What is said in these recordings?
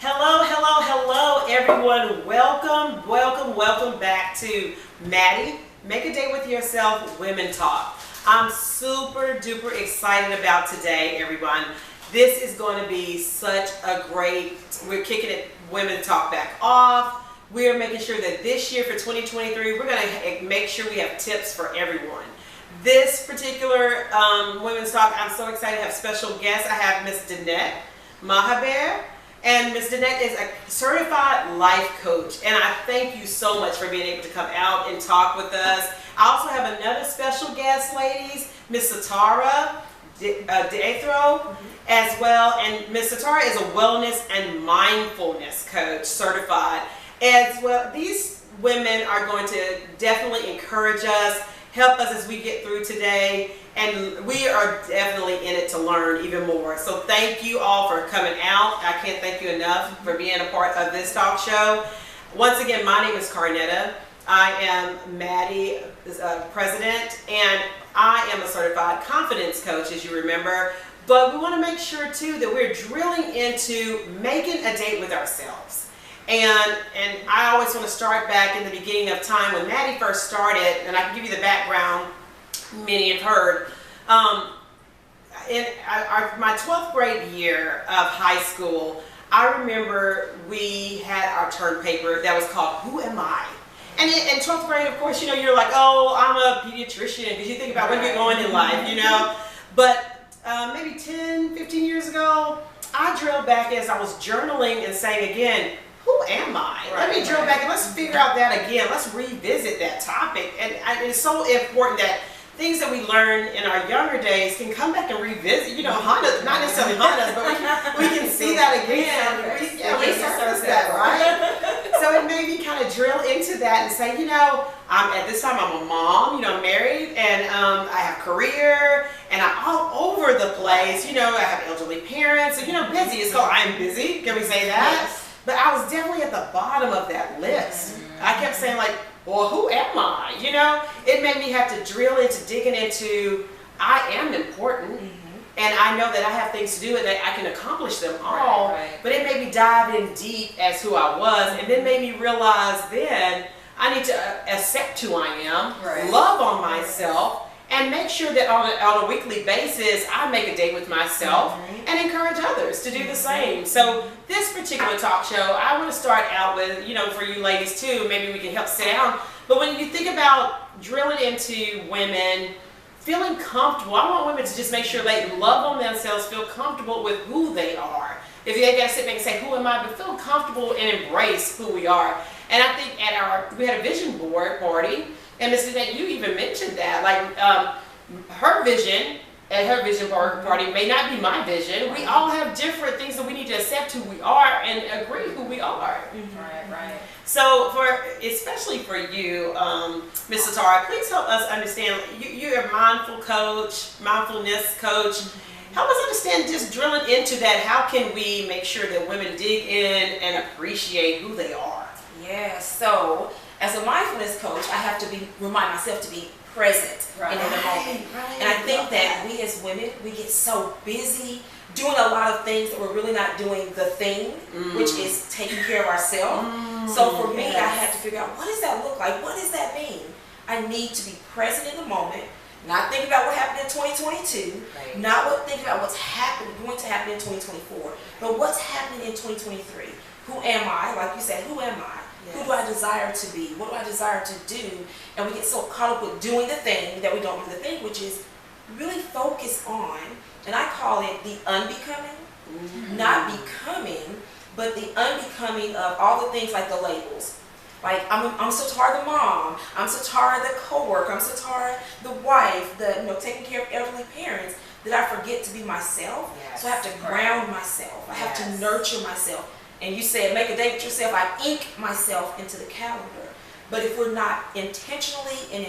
Hello, hello, hello, everyone. Welcome back to Maddie, Make a Day with Yourself Women Talk. I'm super duper excited about today, everyone. This is going to be such a great, we're kicking it Women Talk back off. We're making sure that this year for 2023, we're going to make sure we have tips for everyone. This particular Women's Talk, I'm so excited to have special guests. I have Miss Danette Mahabeer. And Ms. Danette is a certified life coach, and I thank you so much for being able to come out and talk with us. I also have another special guest, ladies, Ms. Satara Deathro, as well. And Ms. Satara is a wellness and mindfulness coach, certified as well. These women are going to definitely encourage us, help us as we get through today. And we are definitely in it to learn even more. So thank you all for coming out. I can't thank you enough for being a part of this talk show. Once again, my name is Carnetta. I am M.A.D.Y president, and I am a certified confidence coach, as you remember. But we want to make sure too that we're drilling into making a date with ourselves. And I always want to start back in the beginning of time when Maddie first started, and I can give you the background. Many have heard. In my 12th grade year of high school, I remember we had our term paper that was called Who Am I? And in 12th grade, of course, you're like, oh, I'm a pediatrician, because you think about when you're going in life, But maybe 10, 15 years ago, I drilled back as I was journaling and saying again, who am I? Let me drill back and let's figure out that again. Let's revisit that topic. And it's so important that things that we learn in our younger days can come back and revisit, haunt us, not necessarily haunt us, but we can see that again, resurface that, right? So it made me kind of drill into that and say, at this time I'm a mom, married, and I have career, and I'm all over the place, I have elderly parents, and busy, it's called I'm busy, can we say that? Yes. But I was definitely at the bottom of that list. I kept saying well, who am I? It made me have to drill into digging into, I am important, and I know that I have things to do and that I can accomplish them all, but it made me dive in deep as who I was, and then made me realize then I need to accept who I am, love on myself, and make sure that on a weekly basis I make a date with myself and encourage others to do the same. So this particular talk show, I want to start out with, for you ladies too, maybe we can help sit down. But when you think about drilling into women, feeling comfortable, I want women to just make sure they love on themselves, feel comfortable with who they are. If they got to sit back and say, who am I? But feel comfortable and embrace who we are. And I think we had a vision board party, and Ms. Danette, you even mentioned that, her vision at her vision party may not be my vision. We all have different things that we need to accept who we are and agree who we are. Right. So especially for you, Ms. Satara, please help us understand, you're a mindfulness coach. Help us understand, just drilling into that, how can we make sure that women dig in and appreciate who they are? Yeah, so as a mindfulness coach, I have to remind myself to be present in the moment. And I think that we as women, we get so busy doing a lot of things that we're really not doing the thing, which is taking care of ourselves. So for me, I had to figure out, what does that look like? What does that mean? I need to be present in the moment, not think about what happened in 2022, not think about what's going to happen in 2024, but what's happening in 2023. Who am I? Like you said, who am I? Yes. Who do I desire to be? What do I desire to do? And we get so caught up with doing the thing that we don't do the thing, which is really focus on, and I call it the unbecoming, not becoming, but the unbecoming of all the things like the labels. Like I'm so tired of the mom, I'm so tired of the coworker, I'm so tired of the wife, taking care of elderly parents, that I forget to be myself. Yes. So I have to ground myself. I have to nurture myself. And you said, make a date with yourself. I ink myself into the calendar. But if we're not intentionally and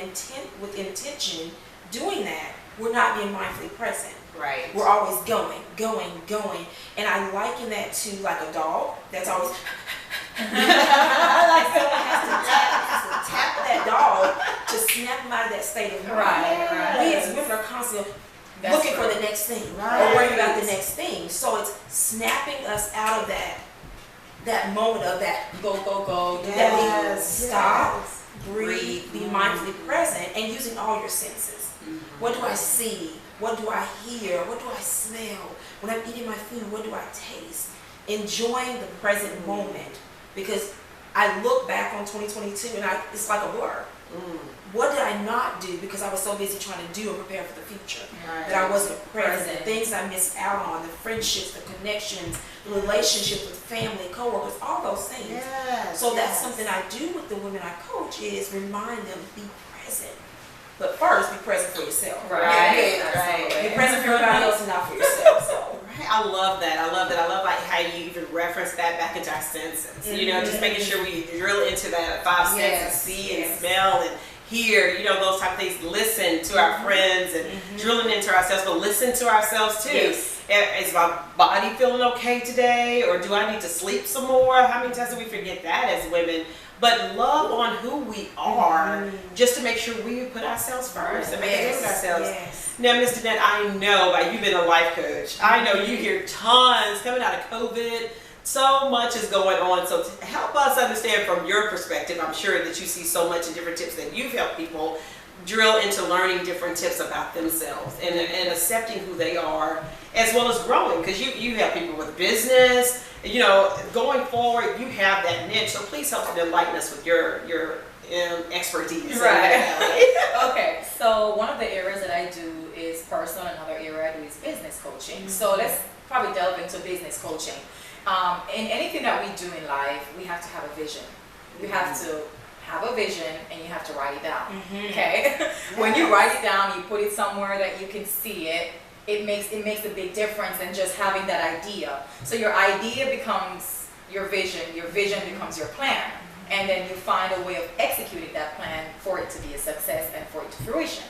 with intention doing that, we're not being mindfully present. Right. We're always going. And I liken that to like a dog that's always like someone has to tap that dog to snap him out of that state of mind. Right. We as women are constantly looking for the next thing or worrying about the next thing. So it's snapping us out of that that moment of that go, go, go, do Yes, that big stop, yes. breathe, be mindfully present, and using all your senses. What do I see? What do I hear? What do I smell? When I'm eating my food, what do I taste? Enjoying the present moment, because I look back on 2022 and it's like a blur. What did I not do because I was so busy trying to do and prepare for the future that I wasn't present? The things I missed out on, the friendships, the connections, the relationships with family, coworkers, all those things. Yes, so that's something I do with the women I coach, is remind them, be present. But first, be present for yourself. Right. Be present for everybody else and not for yourself. So. I love that. I love like how you even reference that back into our senses. You know, just making sure we drill into that 5 senses, see and smell and hear, you know, those type of things. Listen to our friends and drilling into ourselves, but listen to ourselves too. Is my body feeling okay today, or do I need to sleep some more? How many times do we forget that as women? But love on who we are, just to make sure we put ourselves first and make a deal with ourselves. Now, Ms. Danette, I know, like, you've been a life coach. I know you hear tons coming out of COVID. So much is going on. So to help us understand from your perspective, I'm sure that you see so much in different tips that you've helped people drill into learning different tips about themselves and accepting who they are, as well as growing, because you help people with business, you know, going forward, you have that niche. So please help to enlighten us with your expertise. Right. Okay, so one of the areas that I do is personal, another area I do is business coaching. So let's probably delve into business coaching. In anything that we do in life, we have to have a vision. You have to have a vision and you have to write it down. Okay? When you write it down, you put it somewhere that you can see it. It makes a big difference than just having that idea. So your idea becomes your vision becomes your plan, and then you find a way of executing that plan for it to be a success and for it to fruition.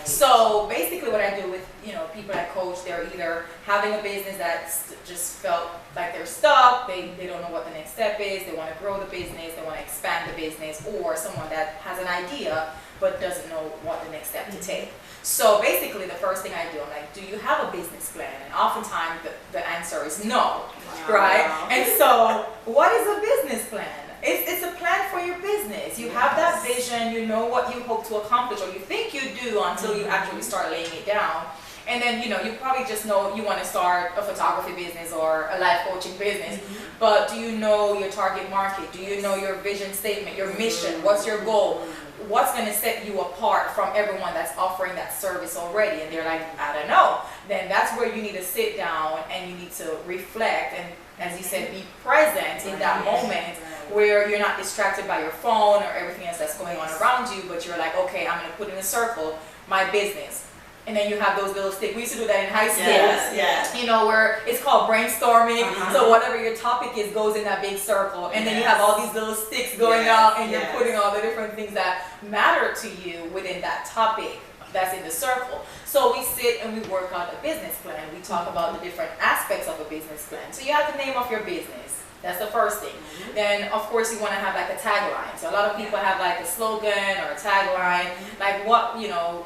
So basically what I do with, you know, people that coach, they're either having a business that's just felt like they're stuck, they don't know what the next step is, they want to grow the business, they want to expand the business, or someone that has an idea but doesn't know what the next step to take. So basically the first thing I do, I'm like, do you have a business plan? And oftentimes the answer is no, right? And so what is a business plan? It's a plan for your business. You have that vision, you know what you hope to accomplish, or you think you do until you actually start laying it down. And then, you know, you probably just know you want to start a photography business or a life coaching business, but do you know your target market? Do you know your vision statement, your mission? What's your goal? What's going to set you apart from everyone that's offering that service already? And they're like, I don't know. Then that's where you need to sit down and you need to reflect and, as you said, be present in that moment where you're not distracted by your phone or everything else that's going on around you, but you're like, okay, I'm going to put in a circle my business. And then you have those little sticks. We used to do that in high school, you know, where it's called brainstorming. So whatever your topic is goes in that big circle. And then you have all these little sticks going out, and you're putting all the different things that matter to you within that topic that's in the circle. So we sit and we work out a business plan. We talk about the different aspects of a business plan. So you have the name of your business. That's the first thing. Then, of course, you want to have like a tagline. So a lot of people have like a slogan or a tagline, like what, you know,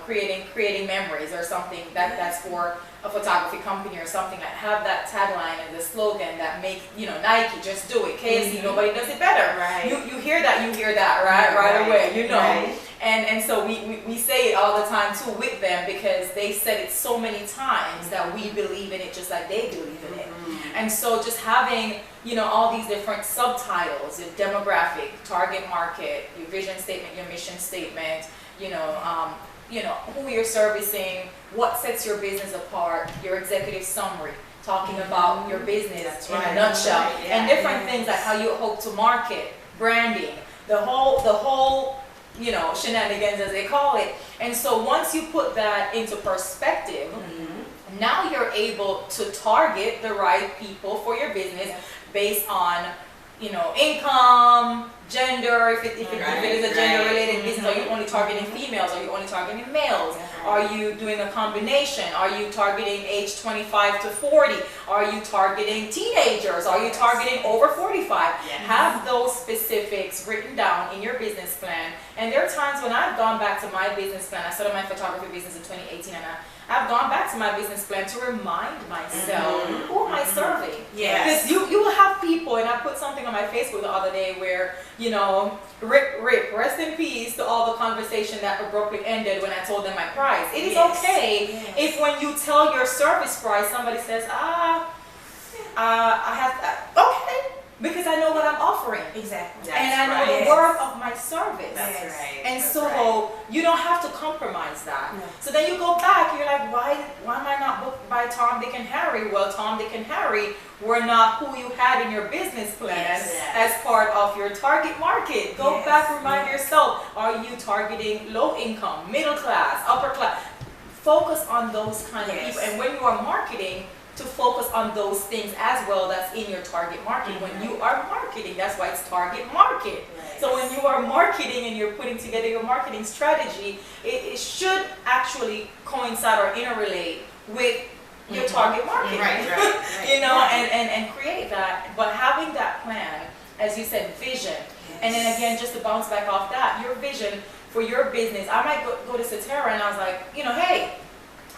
creating memories or something that's for a photography company or something, like have that tagline and the slogan that make, you know, Nike, just do it, KFC, nobody does it better. You hear that right away, you know. And so we say it all the time too with them, because they said it so many times that we believe in it just like they believe in it. And so just having, you know, all these different subtitles, your demographic, target market, your vision statement, your mission statement, you know, who you're servicing, what sets your business apart, your executive summary, talking about your business in a nutshell, and different things like how you hope to market, branding, the whole, you know, shenanigans as they call it. And so once you put that into perspective, now you're able to target the right people for your business based on, you know, income, gender, if it is a gender related business, are you only targeting females, are you only targeting males, are you doing a combination, are you targeting age 25 to 40, are you targeting teenagers, are you targeting over 45? Have those specifics written down in your business plan. And there are times when I've gone back to my business plan. I started my photography business in 2018, and I've gone back to my business plan to remind myself, who am I serving? Because you will have people, and I put something on my Facebook the other day where, you know, Rick, rest in peace to all the conversation that abruptly ended when I told them my price. It is okay if when you tell your service price, somebody says, I have, okay. Because I know what I'm offering. Exactly. And I know the worth of my service. That's right. And so you don't have to compromise that. No. So then you go back, you're like, why am I not booked by Tom, Dick, and Harry? Well, Tom, Dick, and Harry were not who you had in your business plan as part of your target market. Go back, remind yourself, are you targeting low income, middle class, upper class? Focus on those kind of people. And when you are marketing, to focus on those things as well that's in your target market. When you are marketing, that's why it's target market. So when you are marketing and you're putting together your marketing strategy, it should actually coincide or interrelate with your target market. You know, and create that. But having that plan, as you said, vision. And then again, just to bounce back off that, your vision for your business. I might go to Satara and I was like, you know, hey,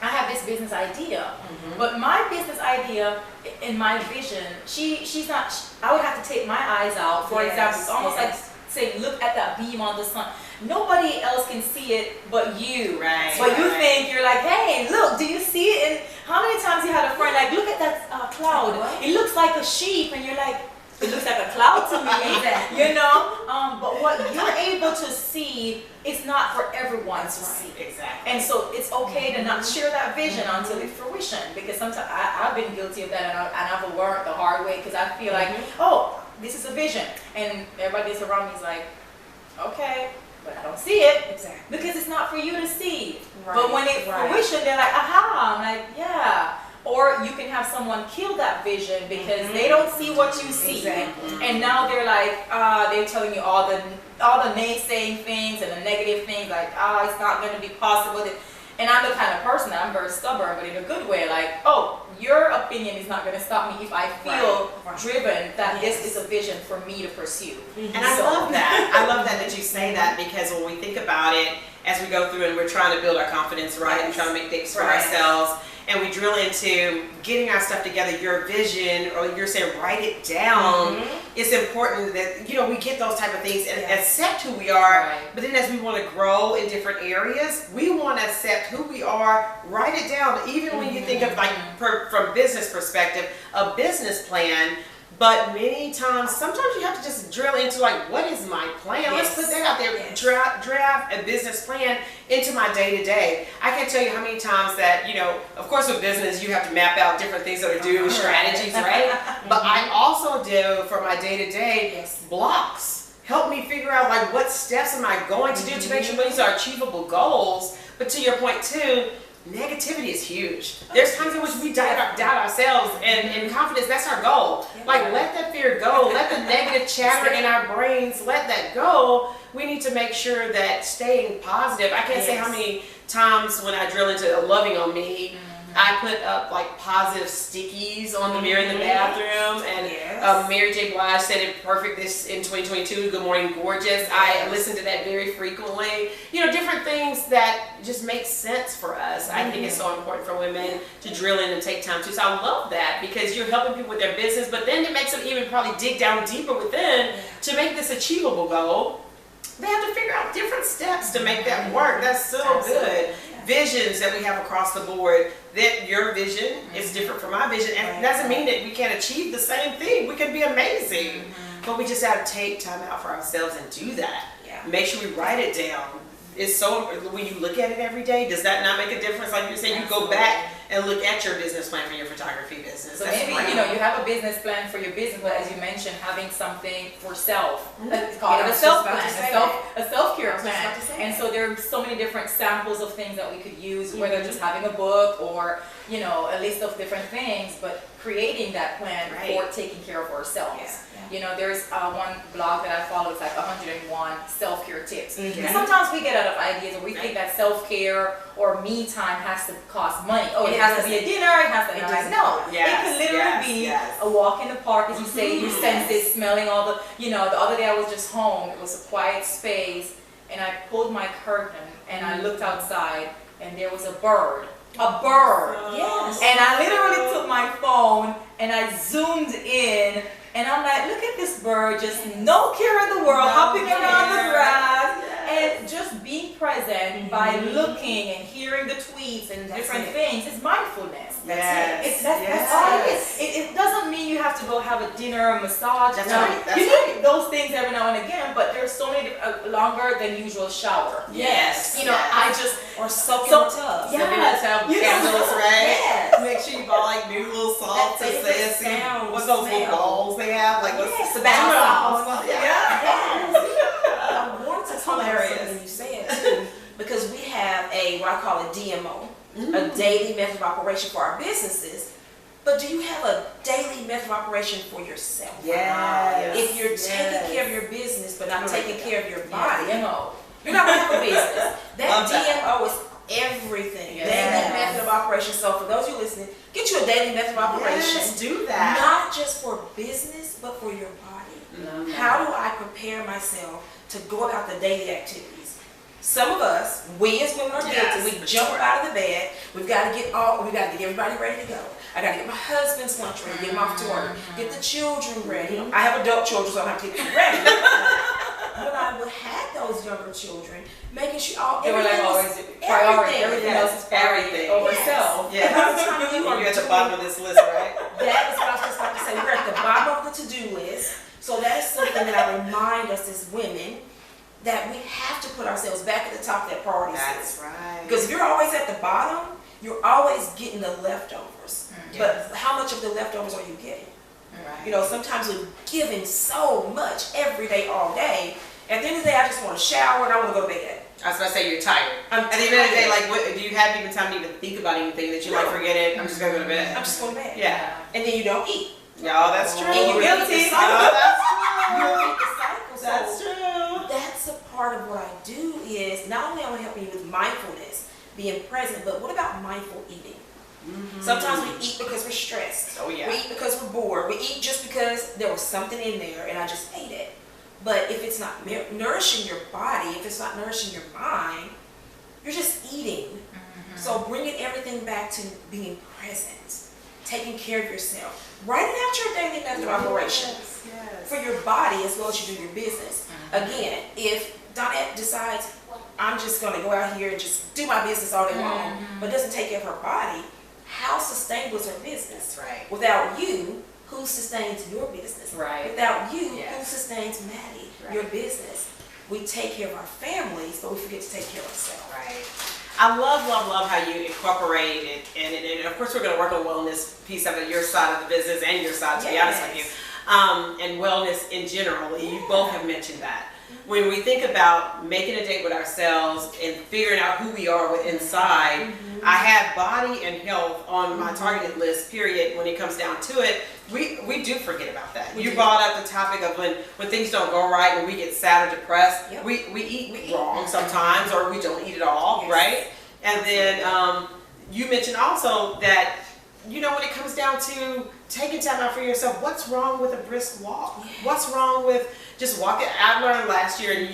I have this business idea, but my business idea and my vision, she's not, I would have to take my eyes out. For example, it's almost like saying, look at that beam on the sun. Nobody else can see it but you. But you think, you're like, hey, look, do you see it? And how many times you had a friend like, look at that cloud. It looks like a sheep. And you're like, it looks like a cloud to me, you know? But what you're able to see is not for everyone to see. And so it's okay to not share that vision until it's fruition, because sometimes I've been guilty of that, and I've learned the hard way, because I feel like, oh, this is a vision, and everybody that's around me is like, okay, but I don't see it, because it's not for you to see. But when it's fruition, they're like, aha, I'm like, yeah. Or you can have someone kill that vision because they don't see what you see, and now they're like, they're telling you all the naysaying things and the negative things, like, it's not going to be possible. And I'm the kind of person that I'm very stubborn, but in a good way. Like, oh, your opinion is not going to stop me if I feel driven that this is a vision for me to pursue. And I love that. I love that you say that, because when we think about it, as we go through and we're trying to build our confidence, and trying to make things for ourselves, and we drill into getting our stuff together, your vision, or you're saying write it down, it's important that, you know, we get those type of things and accept who we are. But then as we want to grow in different areas, we want to accept who we are, write it down. Even when you think of, like, from business perspective, a business plan. But many times, sometimes you have to just drill into, like, what is my plan? Let's put that out there. Draft a business plan into my day-to-day. I can't tell you how many times that, you know, of course with business, you have to map out different things that are due, strategies, But I also do, for my day-to-day, blocks. Help me figure out, like, what steps am I going to do to make sure these are achievable goals. But to your point, too, negativity is huge. There's times in which we doubt ourselves, and confidence, that's our goal. Like, let that fear go, let the negative chatter in our brains, let that go. We need to make sure that staying positive, I can't say how many times when I drill into loving on me, I put up, like, positive stickies on the mirror in the bathroom, and Mary J. Blige said it perfect this in 2022, Good Morning Gorgeous. I listen to that very frequently. You know, different things that just make sense for us. I think it's so important for women to drill in and take time to. So I love that, because you're helping people with their business, but then it makes them even probably dig down deeper within to make this achievable goal. They have to figure out different steps to make that work. That's so good. Visions that we have across the board, that your vision is different from my vision, and it doesn't mean that we can't achieve the same thing. We can be amazing, but we just have to take time out for ourselves and do that. Make sure we write it down. It's so, when you look at it every day, does that not make a difference? Like you're saying, you go back and look at your business plan for your photography business. So maybe, you know, you have a business plan for your business, but as you mentioned, having something for self. It's called a self plan, a self-care plan. And so there are so many different samples of things that we could use, whether just having a book or, you know, a list of different things, but creating that plan for taking care of ourselves. Yeah. You know, there's one blog that I follow, it's like 101 self-care tips. Mm-hmm. Sometimes we get out of ideas, or we think that self-care or me time has to cost money. Oh, it has to be a dinner, it has to be no. Yes, it can literally be a walk in the park, as you say, your senses, smelling all the, you know, the other day I was just home, it was a quiet space, and I pulled my curtain and I looked outside and there was a bird. A bird. Yes. And I literally took my phone and I zoomed in, and I'm like, look at this bird, just no care in the world, hopping around the grass, and just being present by looking and hearing the tweets and different things. It's mindfulness. That's all it is. It doesn't mean you have to go have a dinner or massage. You need those things every now and again, but there's so many longer than usual shower. Yes. You know, I just or soak in the tub. Soak in the tub. Candles, right? Yes. Make sure you buy like new little salts and say what's those little balls they have, like what's the bath salts. I want to talk about something you said too, because we have what I call a DMO, a daily method of operation for our businesses. But do you have a daily method of operation for yourself? Yes. If you're taking care of your business but not taking care of your body, DMO. you're not going to have a business. That DMO is everything. Yes. Daily method of operation. So for those of you listening, get you a daily method of operation. Yes, do that. Not just for business, but for your body. How do I prepare myself to go about the daily activities? Some of us, we as women are guilty. We jump out of the bed. We've got to get everybody ready to go. I got to get my husband's lunch ready, get him off to work, get the children ready. I have adult children, so I don't have to get them ready. When I would have those younger children, making sure they were like always priority. Everything else is priority over self. Yeah. By the time you're at the bottom of this list, right? That is what I was just about to say. We're at the bottom of the to-do list. So that is something that I remind us as women, that we have to put ourselves back at the top of that priority list. That's right. Because if you're always at the bottom, you're always getting the leftovers. But how much of the leftovers are you getting? You know, sometimes we're giving so much every day, all day. At the end of the day, I just want to shower and I want to go to bed. I was about to say you're tired. At the end of the day, like, do you have even time to even think about anything that you like? Forget it. I'm just gonna go to bed. I'm just going to bed. Yeah. And then you don't eat. No, that's true. And you're guilty. That's You true. repeat the cycle. That's So true. that's a part of what I do is not only I want to help you with mindfulness, being present, but what about mindful eating? Sometimes we eat because we're stressed. Oh yeah. We eat because we're bored. We eat just because there was something in there and I just ate it. But if it's not nourishing your body, if it's not nourishing your mind, you're just eating. So bringing everything back to being present, taking care of yourself, writing out your daily method of operation for your body as well as you do your business. Again, if Danette decides, I'm just going to go out here and just do my business all day long, but doesn't take care of her body, how sustainable is her business? Right. Without you, who sustains your business? Right. Without you, who sustains Maddie, your business? We take care of our families, but we forget to take care of ourselves. Right. I love how you incorporate it, and of course we're going to work on wellness piece of it, your side of the business and your side, to be honest with you, and wellness in general. You both have mentioned that. When we think about making a date with ourselves and figuring out who we are with inside, I have body and health on my targeted list, period. When it comes down to it, we do forget about that. You brought up the topic of when things don't go right, when we get sad or depressed, we eat wrong sometimes, or we don't eat at all, right? And then you mentioned also that, you know, when it comes down to taking time out for yourself, what's wrong with a brisk walk? What's wrong with just walking? I learned last year, and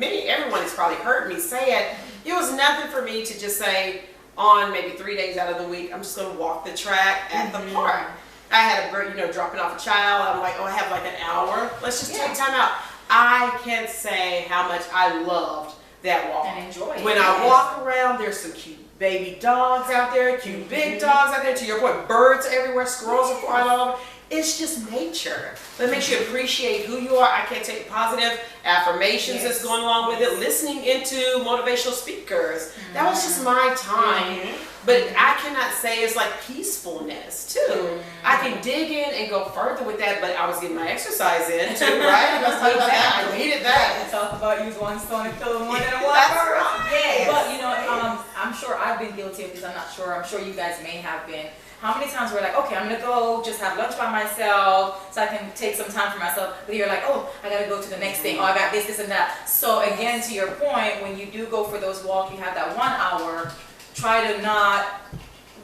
everyone has probably heard me say it. It was nothing for me to just say on maybe 3 days out of the week, I'm just going to walk the track at the park. I had dropping off a child. I'm like, oh, I have like an hour. Let's just take time out. I can't say how much I loved that walk. And enjoy it. When I walk around, there's some cute baby dogs out there, cute big dogs out there. To your point, birds everywhere, squirrels are flying all over. It's just nature. But it makes you appreciate who you are. I can't take positive affirmations that's going along with it. Listening into motivational speakers. That was just my time. But I cannot say it's like peacefulness too. I can dig in and go further with that, but I was getting my exercise in too, right? Let's talk about that. I needed that. Talk about use one stone to kill one and one That's bird. right. But you know, I'm sure I have been guilty of this. I'm not sure. I'm sure you guys may have been. How many times we're like, okay, I'm gonna go just have lunch by myself so I can take some time for myself. But you're like, oh, I gotta go to the next thing. Oh, I got this, and that. So again, to your point, when you do go for those walks, you have that 1 hour. Try to not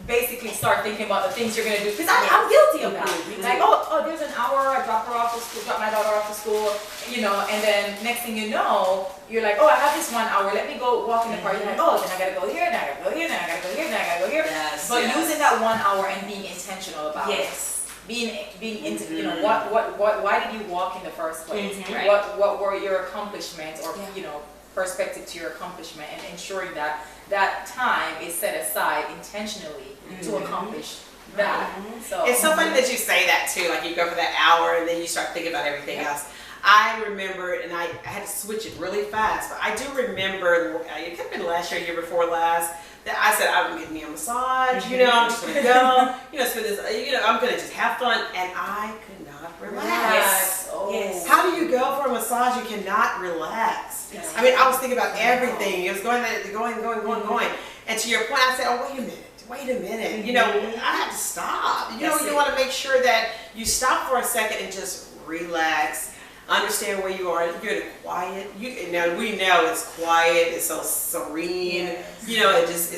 basically start thinking about the things you're gonna do, because I'm guilty of that. Like, oh, there's an hour. I drop her off to school, drop my daughter off to school, and then next thing you know, you're like, oh, I have this 1 hour. Let me go walk in the park. You're like, oh, then I gotta go here, then I gotta go here, then I gotta go here, then I gotta go here. Yes, but using that 1 hour and being intentional about it. Being why did you walk in the first place? Right. What were your accomplishments, or perspective to your accomplishment, and ensuring that that time is set aside intentionally to accomplish that. So it's so funny that you say that too. Like you go for that hour and then you start thinking about everything else. I remember, and I had to switch it really fast, but I do remember, it could have been last year, year before last, that I said, I'm going to get me a massage, I'm just going to go, spend this, I'm going to just have fun, and I could not relax. Yes. Oh. Yes. How do you go for a massage? You cannot relax. Yes. I mean, I was thinking about everything. It was going. And to your point, I said, oh, wait a minute. I had to stop. You want to make sure that you stop for a second and just relax. Understand where you are. You're in quiet. Now we know it's quiet. It's so serene. Yes.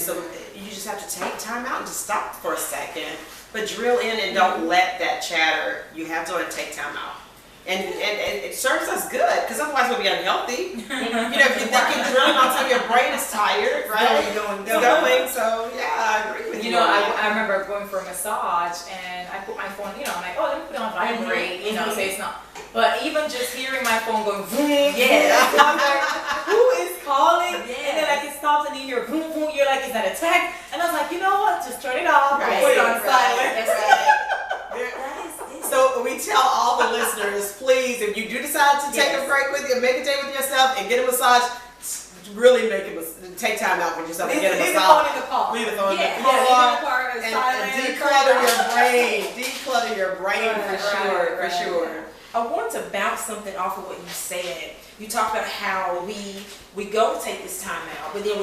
You just have to take time out and just stop for a second. But drill in and don't let that chatter. You have to take time out. And it serves us good, because otherwise we'll be unhealthy. If you're thinking drilling all the time, your brain is tired, right? Going. So yeah, I agree with you. I remember going for a massage, and I put my phone, I'm like, oh, let me put it on vibrate, so it's not. But even just hearing my phone going, boom, I'm like, who is calling? And then like it stops, and then you're boom, boom. You're like, is that a text? And I was like, you know what? Just turn it off. Right. Put it on silent. That's right. So we tell all the listeners, please, if you do decide to take a break with you, make a day with yourself, and get a massage, really take time out for yourself and get a massage. Leave the phone in the car. Leave the phone in the Leave car. the car And declutter your brain. Declutter your brain for sure. I want to bounce something off of what you said. You talked about how we go to take this time out, but then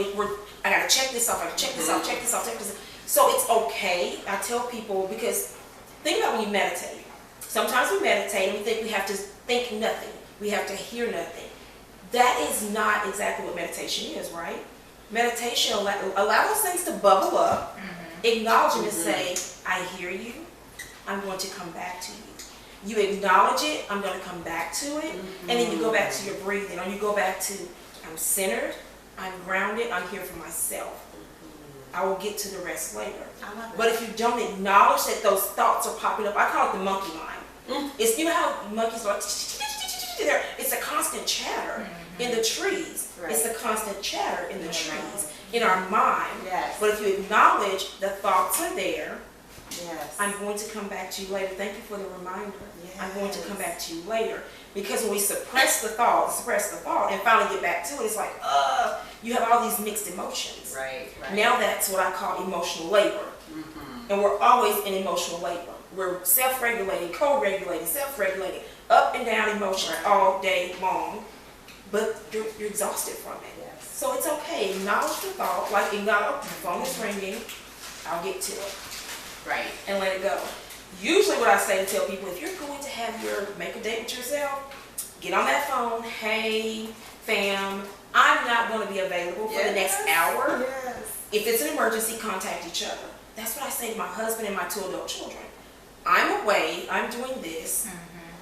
I gotta check this off, check this off. So it's okay. I tell people, because think about when you meditate. Sometimes we meditate and we think we have to think nothing. We have to hear nothing. That is not exactly what meditation is, right? Meditation allow those things to bubble up, acknowledge them and say, I hear you, I'm going to come back to you. You acknowledge it, I'm going to come back to it, and then you go back to your breathing, or you go back to, I'm centered, I'm grounded, I'm here for myself. I will get to the rest later. But if you don't acknowledge that those thoughts are popping up, I call it the monkey mind. It's, how monkeys are, it's a constant chatter in the trees. Right. It's a constant chatter in the trees, in our mind. Yes. But if you acknowledge the thoughts are there, yes. I'm going to come back to you later. Thank you for the reminder. Yes. I'm going to come back to you later. Because when we suppress the thought, and finally get back to it, it's like, you have all these mixed emotions. Right. Now that's what I call emotional labor. And we're always in emotional labor. We're self-regulating, co-regulating, self-regulating, up and down emotions all day long. But you're exhausted from it. Yes. So it's okay. Acknowledge the thought, like acknowledge the phone is ringing, I'll get to it. Right. And let it go. Usually what I say to tell people, if you're going to have make a date with yourself, get on that phone, hey, fam, I'm not going to be available for the next hour. Yes. If it's an emergency, contact each other. That's what I say to my husband and my 2 adult children. I'm away, I'm doing this,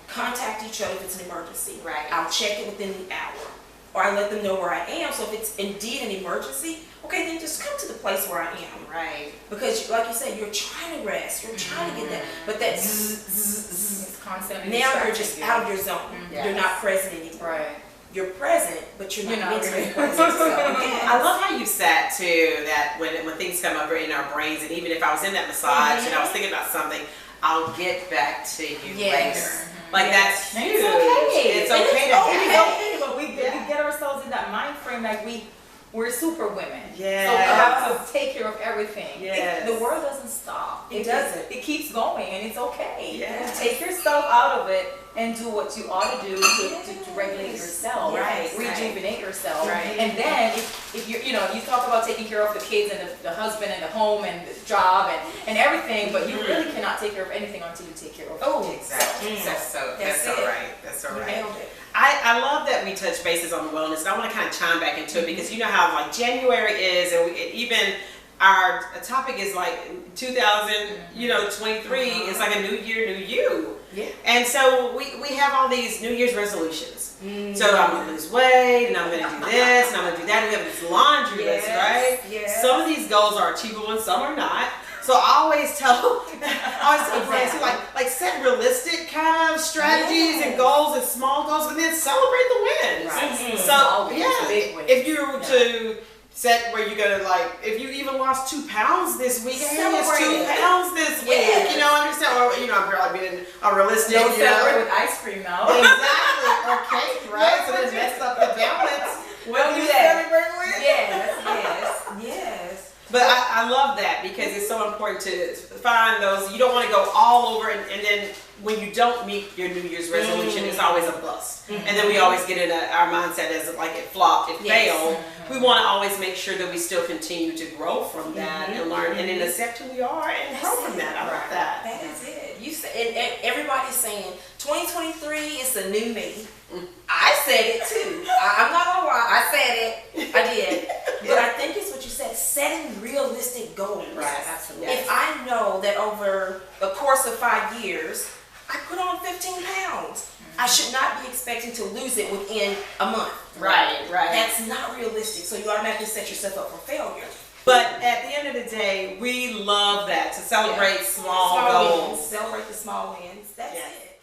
contact each other if it's an emergency. Right. I'll check it within the hour. Or I let them know where I am, so if it's indeed an emergency, okay, then just come to the place where I am. Right. Because like you said, you're trying to rest, you're trying to get that, but that It's constantly now you're just out of your zone. Yes. You're not present anymore. Right. You're present, but you're not mentally really present. So, I love how you said too that when things come up in our brains, and even if I was in that massage and I was thinking about something, I'll get back to you later. Like that's huge. It's okay to have. but we get ourselves in that mind frame like we're super women. Yeah. So we have to take care of everything. Yes. The world doesn't stop. It doesn't. It keeps going, and it's okay. Yes. Take yourself out of it. and do what you ought to do to regulate yourself, rejuvenate yourself. Right. And then if you you talk about taking care of the kids and the husband and the home and the job and everything, but you really cannot take care of anything until you take care of yourself. Exactly. That's so right. That's so right. Nailed it. I love that we touch bases on wellness, and I want to kind of chime back into it because you know how like January is, and even our topic is like 2023. It's like a new year, new you. Yeah. And so we have all these New Year's resolutions. So I'm gonna lose weight, and I'm gonna do this, and I'm gonna do that. And we have this laundry list, right? Yes. Some of these goals are achievable, and some are not. So I always tell friends to like set realistic kind of strategies and goals and small goals, and then celebrate the wins. Right. So Big wins. if you were to set where you're gonna if you even lost 2 pounds this week, hey, it's 2 pounds this week. Yes. You know, understand? Or I'm probably being unrealistic. Don't celebrate with ice cream now. Exactly. Or cake, right? So then mess up the balance. What do you celebrate with? Yes. But I love that because it's so important to find those. You don't want to go all over and then when you don't meet your New Year's resolution, it's always a bust. And then we always get in our mindset as like it flopped, it failed. We want to always make sure that we still continue to grow from that and learn and then accept who we are and grow from that. I love that. That is it. You said, and everybody's saying 2023 is a new me. I said it too. I'm not gonna lie. I said it. I did. But I think it's what you said. Setting realistic goals. Right. Absolutely. If I know that over the course of 5 years, I put on 15 pounds, I should not be expecting to lose it within a month. Right. That's not realistic. So you automatically set yourself up for failure. But at the end of the day, we love that to celebrate small goals. Wins. Celebrate the small wins. That's Yes. it.